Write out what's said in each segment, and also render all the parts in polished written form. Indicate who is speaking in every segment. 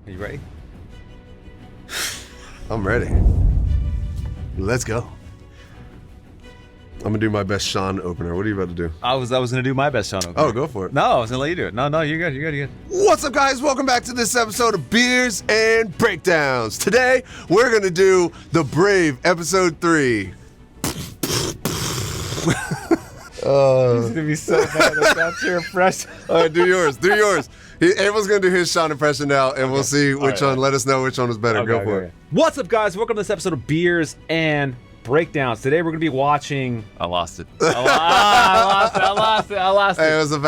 Speaker 1: Are you ready?
Speaker 2: I'm ready. Let's go. I'm gonna do my best Sean opener. What are you about to do?
Speaker 1: I was gonna do my best, Sean.
Speaker 2: Oh, go for it.
Speaker 1: No, I was gonna let you do it. No, you're good. You're good.
Speaker 2: What's up, guys? Welcome back to this episode of Beers and Breakdowns. Today, we're gonna do The Brave, episode 3.
Speaker 1: He's gonna be so mad if that's your impression.
Speaker 2: All right, do yours. Abel's gonna do his Sean impression now, and we'll see which one. Let us know which one is better.
Speaker 1: Okay,
Speaker 2: go for it.
Speaker 1: What's up, guys? Welcome to this episode of Beers and Breakdowns. Today we're gonna be watching. I lost it. I lost it.
Speaker 2: Hey, it was a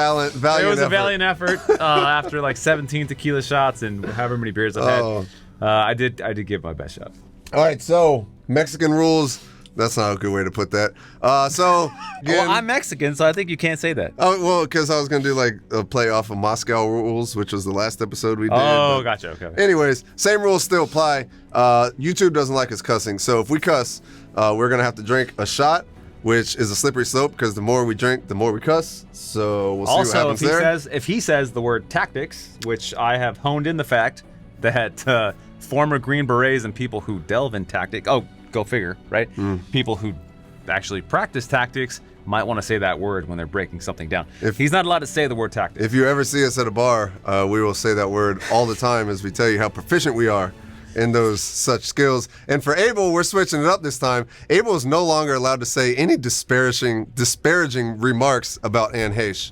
Speaker 2: valiant
Speaker 1: effort after like 17 tequila shots and however many beers I've had. I did give my best shot.
Speaker 2: All right, so Mexican rules. That's not a good way to put that. Again,
Speaker 1: Well, I'm Mexican, so I think you can't say that.
Speaker 2: Oh, well, because I was going to do like a play off of Moscow rules, which was the last episode we did.
Speaker 1: Oh, gotcha. Okay.
Speaker 2: Anyways, same rules still apply. YouTube doesn't like us cussing, so if we cuss, we're going to have to drink a shot, which is a slippery slope because the more we drink, the more we cuss. So we'll see what happens there.
Speaker 1: If he says the word tactics, which I have honed in the fact that former Green Berets and people who delve in tactics, go figure, right? People who actually practice tactics might want to say that word when they're breaking something down. He's not allowed to say the word tactics.
Speaker 2: If you ever see us at a bar, we will say that word all the time as we tell you how proficient we are in those such skills. And for Abel, we're switching it up this time. Abel is no longer allowed to say any disparaging remarks about Anne Heche.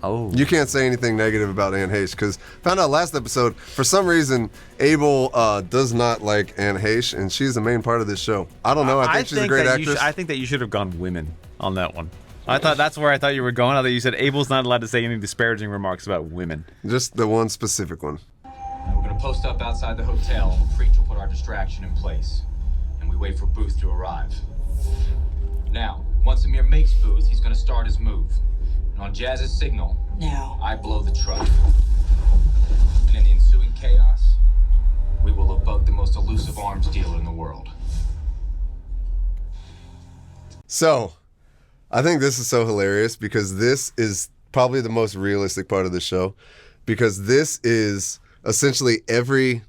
Speaker 1: Oh.
Speaker 2: You can't say anything negative about Anne Heche because found out last episode, for some reason, Abel does not like Anne Heche, and she's the main part of this show. I don't know. I think she's a great actress.
Speaker 1: I think that you should have gone women on that one. I thought that's where I thought you were going. I thought you said Abel's not allowed to say any disparaging remarks about women.
Speaker 2: Just the one specific one.
Speaker 3: We're going to post up outside the hotel. Preach will put our distraction in place. And we wait for Booth to arrive. Now, once Amir makes Booth, he's going to start his move. And on Jazz's signal,
Speaker 4: now
Speaker 3: I blow the truck. And in the ensuing chaos, we will have bugged the most elusive arms dealer in the world.
Speaker 2: So, I think this is so hilarious because this is probably the most realistic part of the show because this is essentially every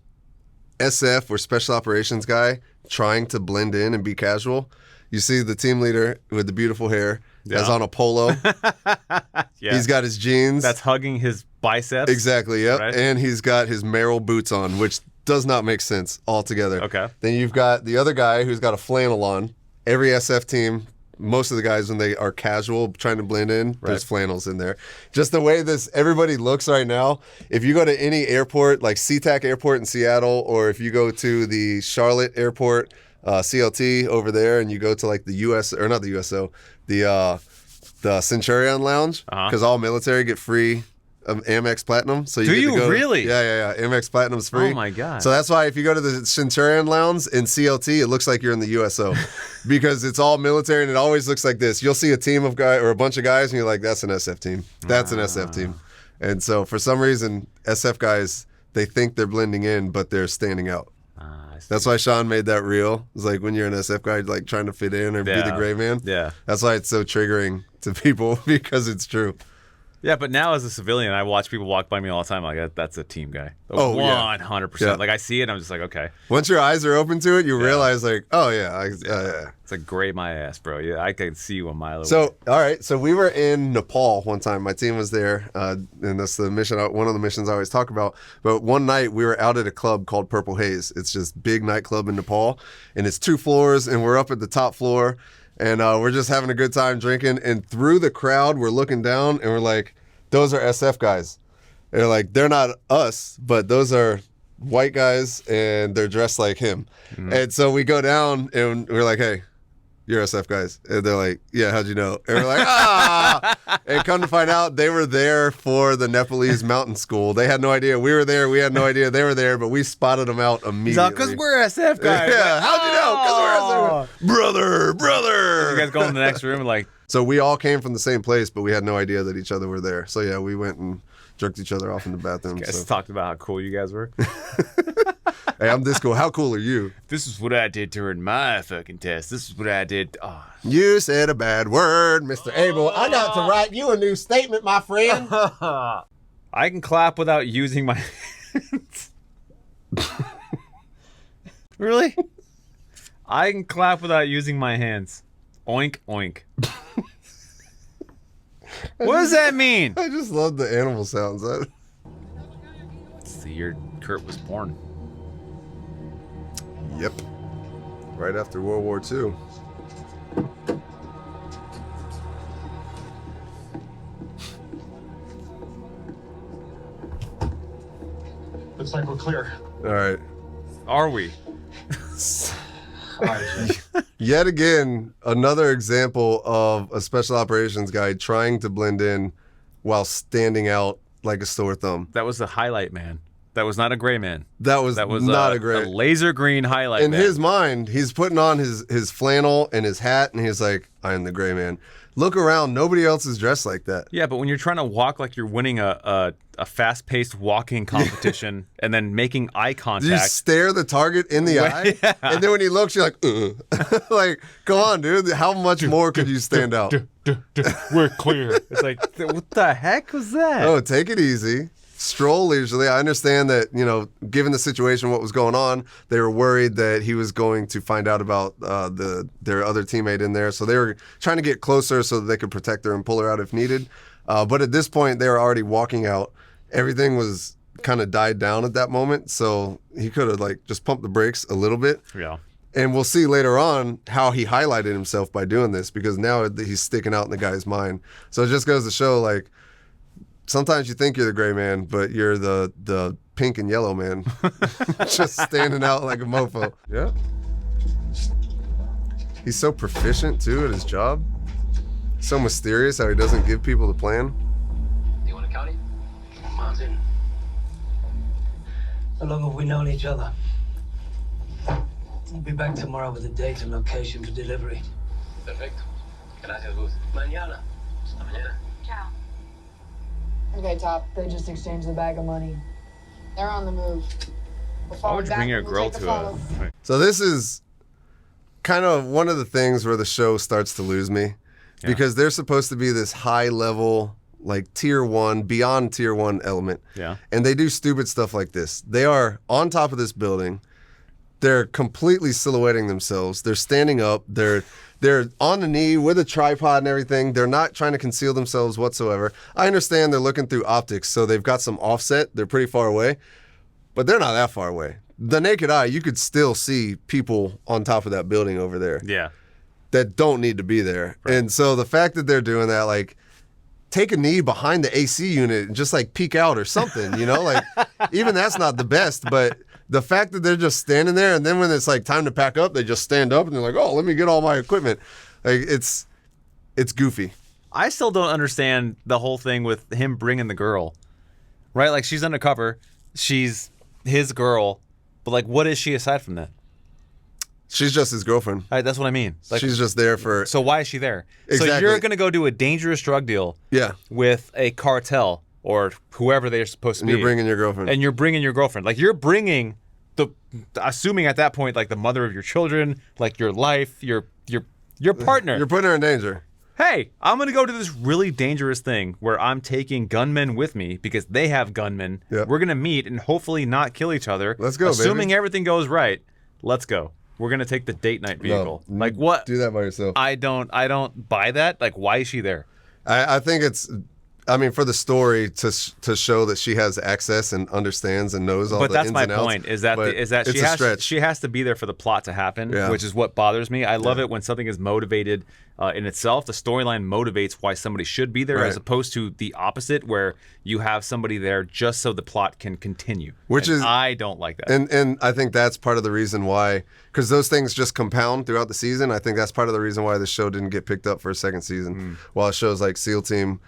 Speaker 2: SF or special operations guy trying to blend in and be casual. You see the team leader with the beautiful hair has on a polo.
Speaker 1: Yeah.
Speaker 2: He's got his jeans.
Speaker 1: That's hugging his biceps.
Speaker 2: Exactly, yep.
Speaker 1: Right?
Speaker 2: And he's got his Merrill boots on, which does not make sense altogether.
Speaker 1: Okay.
Speaker 2: Then you've got the other guy who's got a flannel on. Every SF team, most of the guys when they are casual trying to blend in, there's flannels in there. Just the way everybody looks right now, if you go to any airport, like SeaTac Airport in Seattle, or if you go to the Charlotte Airport, CLT over there, and you go to like the US, or not the USO, the Centurion Lounge, because all military get free Amex Platinum. So
Speaker 1: Do you really?
Speaker 2: Yeah. Amex Platinum's free.
Speaker 1: Oh my God.
Speaker 2: So that's why if you go to the Centurion Lounge in CLT, it looks like you're in the USO because it's all military and it always looks like this. You'll see a team of guys or a bunch of guys and you're like, that's an SF team. That's an SF team. And so for some reason, SF guys, they think they're blending in, but they're standing out. That's why Sean made that reel. It's like when you're an SF guy, like trying to fit in or be the gray man.
Speaker 1: Yeah.
Speaker 2: That's why it's so triggering to people because it's true.
Speaker 1: Yeah, but now as a civilian, I watch people walk by me all the time. Like, that's a team guy.
Speaker 2: Oh,
Speaker 1: 100%.
Speaker 2: Yeah.
Speaker 1: Like, I see it, and I'm just like, okay.
Speaker 2: Once your eyes are open to it, you realize, like, oh, yeah.
Speaker 1: It's like, gray my ass, bro. Yeah, I can see you a mile away.
Speaker 2: So, all right. So, we were in Nepal one time. My team was there, and that's the mission. One of the missions I always talk about. But one night, we were out at a club called Purple Haze. It's just big nightclub in Nepal, and it's 2 floors, and we're up at the top floor, and we're just having a good time drinking. And through the crowd, we're looking down, and we're like, those are SF guys. They're like, they're not us, but those are white guys, and they're dressed like him. Mm-hmm. And so we go down, and we're like, hey, you're SF guys. And they're like, yeah, how'd you know? And we're like, ah! And come to find out, they were there for the Nepalese mountain school. They had no idea we were there. We had no idea they were there, but we spotted them out immediately.
Speaker 1: Because we're SF guys.
Speaker 2: Yeah, how'd you know? Because we're SF guys. Brother.
Speaker 1: You guys go in the next room and like...
Speaker 2: So we all came from the same place, but we had no idea that each other were there. So yeah, we went and jerked each other off in the bathroom.
Speaker 1: You guys talked about how cool you guys were.
Speaker 2: Hey, I'm this cool. How cool are you?
Speaker 1: This is what I did during my fucking test. This is what I did. Oh.
Speaker 2: You said a bad word, Mr. Abel. I got to write you a new statement, my friend.
Speaker 1: I can clap without using my hands. Really? I can clap without using my hands. Oink, oink. What does that mean?
Speaker 2: I just love the animal sounds.
Speaker 1: It's the year Kurt was born.
Speaker 2: Yep. Right after World War II.
Speaker 4: Looks like we're clear.
Speaker 2: All right.
Speaker 1: Are we?
Speaker 4: All right.
Speaker 2: Yet again, another example of a special operations guy trying to blend in while standing out like a sore thumb.
Speaker 1: That was the highlight man. That was not a gray man.
Speaker 2: That was not a great.
Speaker 1: A laser green highlight
Speaker 2: In
Speaker 1: man.
Speaker 2: his mind, he's putting on his flannel and his hat, and he's like, I am the gray man. Look around. Nobody else is dressed like that.
Speaker 1: Yeah, but when you're trying to walk like you're winning a fast-paced walking competition and then making eye
Speaker 2: You
Speaker 1: contact.
Speaker 2: stare the target in the eye,
Speaker 1: Yeah.
Speaker 2: and then when he looks, you're like, like, come on, dude. How much more could you stand out?
Speaker 1: We're clear. It's like, what the heck was that?
Speaker 2: Oh, take it easy. Stroll leisurely. I understand that, given the situation, what was going on, they were worried that he was going to find out about their other teammate in there. So they were trying to get closer so that they could protect her and pull her out if needed. But at this point, they were already walking out. Everything was kind of died down at that moment. So he could have just pumped the brakes a little bit.
Speaker 1: Yeah.
Speaker 2: And we'll see later on how he highlighted himself by doing this, because now he's sticking out in the guy's mind. So it just goes to show, sometimes you think you're the gray man, but you're the pink and yellow man. Just standing out like a mofo. Yeah. He's so proficient, too, at his job. So mysterious how he doesn't give people the plan.
Speaker 5: Do you want to count it? Martin. How long have we known each other? I'll be back tomorrow with a date and location for delivery.
Speaker 3: Perfecto. Gracias, Gus.
Speaker 5: Mañana.
Speaker 3: Hasta mañana.
Speaker 6: Ciao. Okay, Top. They just exchanged the bag of money. They're on the move.
Speaker 1: Why would you bring your girl to a...
Speaker 2: So this is kind of one of the things where the show starts to lose me.
Speaker 1: Yeah.
Speaker 2: Because they're supposed to be this high level, tier 1, beyond tier 1 element.
Speaker 1: Yeah.
Speaker 2: And they do stupid stuff like this. They are on top of this building. They're completely silhouetting themselves. They're standing up. They're on the knee with a tripod and everything. They're not trying to conceal themselves whatsoever. I understand they're looking through optics, so they've got some offset. They're pretty far away, but they're not that far away. The naked eye, you could still see people on top of that building over there.
Speaker 1: Yeah.
Speaker 2: That don't need to be there. Right. And so the fact that they're doing that, take a knee behind the AC unit and just peek out or something, even that's not the best, but the fact that they're just standing there, and then when it's time to pack up, they just stand up and they're like, oh, let me get all my equipment. It's goofy.
Speaker 1: I still don't understand the whole thing with him bringing the girl, right? She's undercover. She's his girl. But what is she aside from that?
Speaker 2: She's just his girlfriend.
Speaker 1: That's what I mean.
Speaker 2: She's just there for...
Speaker 1: So why is she there?
Speaker 2: Exactly.
Speaker 1: So you're going to go do a dangerous drug deal with a cartel or whoever they're supposed to be.
Speaker 2: And you're bringing your girlfriend.
Speaker 1: And you're bringing your girlfriend. You're bringing assuming at that point, the mother of your children, your life, your partner.
Speaker 2: You're putting her in danger.
Speaker 1: Hey, I'm going to go to this really dangerous thing where I'm taking gunmen with me because they have gunmen.
Speaker 2: Yep.
Speaker 1: We're going to meet and hopefully not kill each other.
Speaker 2: Let's go,
Speaker 1: Assuming
Speaker 2: baby.
Speaker 1: everything goes right, let's go. We're going to take the date night vehicle.
Speaker 2: No,
Speaker 1: What?
Speaker 2: Do that by yourself.
Speaker 1: I don't buy that. Why is she there?
Speaker 2: I think it's... for the story to show that she has access and understands and knows all the ins and outs.
Speaker 1: But that's my point, is that she has to be there for the plot to happen, which is what bothers me. I love it when something is motivated in itself. The storyline motivates why somebody should be there, as opposed to the opposite, where you have somebody there just so the plot can continue. I don't like that.
Speaker 2: And I think that's part of the reason why, because those things just compound throughout the season. I think that's part of the reason why the show didn't get picked up for a second season. While shows like SEAL Team,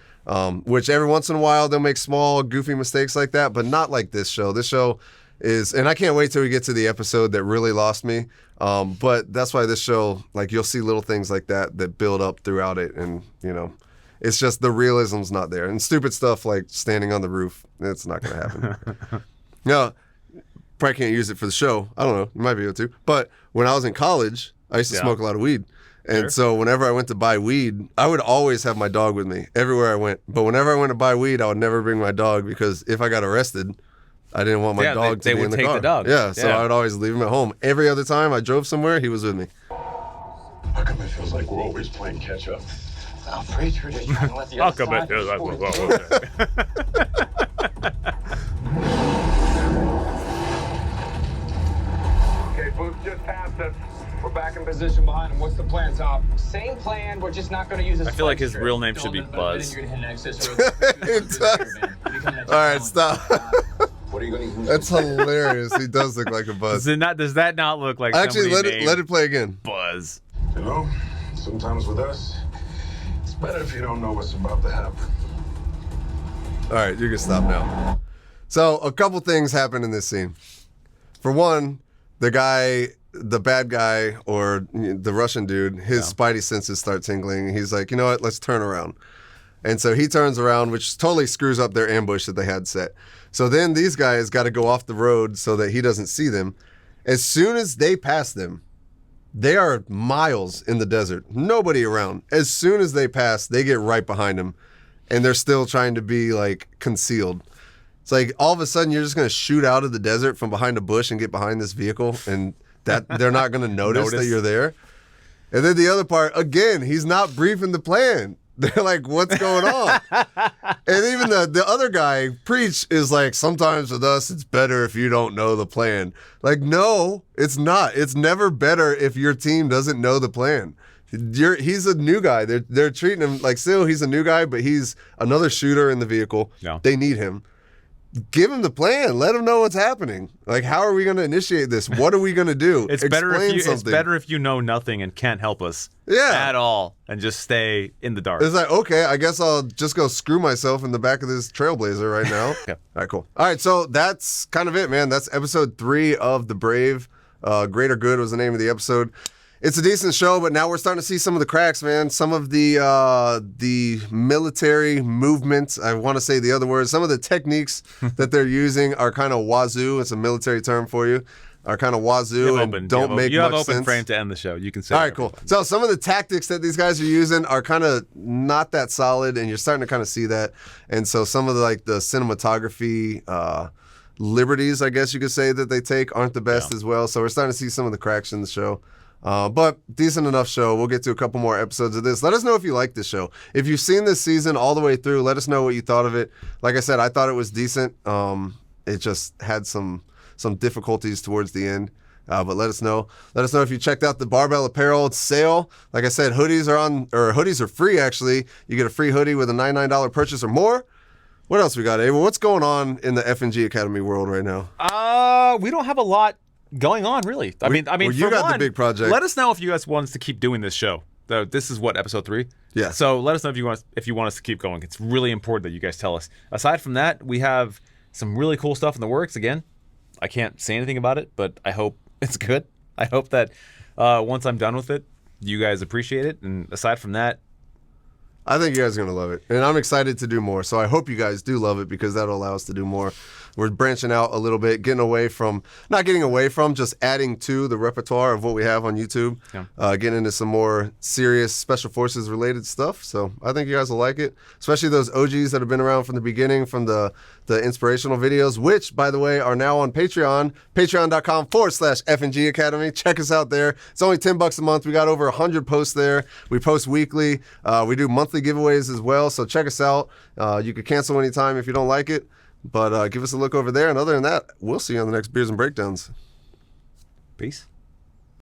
Speaker 2: which every once in a while they'll make small goofy mistakes like that, but not like this show. This show is, and I can't wait till we get to the episode that really lost me. But that's why this show, you'll see little things like that build up throughout it, and it's just the realism's not there, and stupid stuff like standing on the roof. It's not going to happen. No, probably can't use it for the show. I don't know. You might be able to. But when I was in college, I used to smoke a lot of weed. And so whenever I went to buy weed, I would always have my dog with me everywhere I went. But whenever I went to buy weed, I would never bring my dog, because if I got arrested, I didn't want my
Speaker 1: Yeah,
Speaker 2: dog
Speaker 1: they
Speaker 2: to be
Speaker 1: would
Speaker 2: in the
Speaker 1: take
Speaker 2: car.
Speaker 1: the dog.
Speaker 2: Yeah, so
Speaker 1: Yeah.
Speaker 2: I'd always leave him at home. Every other time I drove somewhere, he was with me.
Speaker 4: How come it feels like we're always playing catch up?
Speaker 5: I'm pretty sure they're trying to let the
Speaker 1: How
Speaker 5: other
Speaker 1: come
Speaker 5: side
Speaker 1: it feels like
Speaker 5: forward.
Speaker 7: Okay, Booth just passed us. We're back in position behind him. What's the plan, Top?
Speaker 5: Same plan. We're just not going to use a
Speaker 1: I feel like his real name should be Buzz.
Speaker 2: It does. All right, stop.
Speaker 4: What are you going to use?
Speaker 2: That's hilarious. He does look like a Buzz.
Speaker 1: Does that not look like
Speaker 2: Actually,
Speaker 1: somebody named
Speaker 2: let it play again.
Speaker 1: Buzz?
Speaker 4: You know, sometimes with us, it's better if you don't know what's about to happen.
Speaker 2: All right, you can stop now. So a couple things happen in this scene. For one, the bad guy, or the Russian dude, his spidey senses start tingling. He's like, you know what, let's turn around. And so he turns around, which totally screws up their ambush that they had set. So then these guys got to go off the road so that he doesn't see them. As soon as they pass them, they are miles in the desert, nobody around. As soon as they pass, they get right behind him, and they're still trying to be like concealed. It's like all of a sudden you're just going to shoot out of the desert from behind a bush and get behind this vehicle, and that they're not going to notice that you're there. And then the other part, again, he's not briefing the plan. They're like, what's going on? And even the other guy, Preach, is like, sometimes with us, it's better if you don't know the plan. Like, no, it's not. It's never better if your team doesn't know the plan. He's a new guy. They're treating him like, still, he's a new guy, but he's another shooter in the vehicle.
Speaker 1: Yeah.
Speaker 2: They need him. Give him the plan. Let him know what's happening. Like, how are we going to initiate this? What are we going to do?
Speaker 1: It's better if you know nothing and can't help us at all and just stay in the dark.
Speaker 2: It's like, okay, I guess I'll just go screw myself in the back of this Trailblazer right now.
Speaker 1: Okay.
Speaker 2: All right, cool. All right, so that's kind of it, man. That's episode 3 of The Brave. Greater Good was the name of the episode. It's a decent show, but now we're starting to see some of the cracks, man. Some of the military movements, I want to say the other words, some of the techniques that they're using are kind of wazoo. It's a military term for you. Are kind of wazoo and don't make much sense.
Speaker 1: You have open frame to end the show. You can say.
Speaker 2: All right, cool. So some of the tactics that these guys are using are kind of not that solid, and you're starting to kind of see that. And so some of the cinematography liberties, I guess you could say, that they take aren't the best as well. So we're starting to see some of the cracks in the show. But decent enough show. We'll get to a couple more episodes of this. Let us know if you like this show. If you've seen this season all the way through, let us know what you thought of it. Like I said, I thought it was decent. It just had some difficulties towards the end. But let us know. Let us know if you checked out the Barbell Apparel sale. Like I said, hoodies are free, actually. You get a free hoodie with a $99 purchase or more. What else we got, Ava? What's going on in the FNG Academy world right now?
Speaker 1: We don't have a lot going on, really. I mean,
Speaker 2: well, you got the big project.
Speaker 1: Let us know if you guys want us to keep doing this show. This is what, episode 3?
Speaker 2: Yeah.
Speaker 1: So let us know if you want us to keep going. It's really important that you guys tell us. Aside from that, we have some really cool stuff in the works. Again, I can't say anything about it, but I hope it's good. I hope that once I'm done with it, you guys appreciate it. And aside from that,
Speaker 2: I think you guys are going to love it. And I'm excited to do more. So I hope you guys do love it, because that'll allow us to do more. We're branching out a little bit, not getting away from, just adding to the repertoire of what we have on YouTube. Yeah. Getting into some more serious Special Forces related stuff. So I think you guys will like it, especially those OGs that have been around from the beginning, from the inspirational videos, which, by the way, are now on Patreon, patreon.com/FNG Academy. Check us out there. It's only $10 a month. We got over 100 posts there. We post weekly. We do monthly giveaways as well. So check us out. You could cancel anytime if you don't like it. But give us a look over there. And other than that, we'll see you on the next Beers and Breakdowns.
Speaker 1: Peace.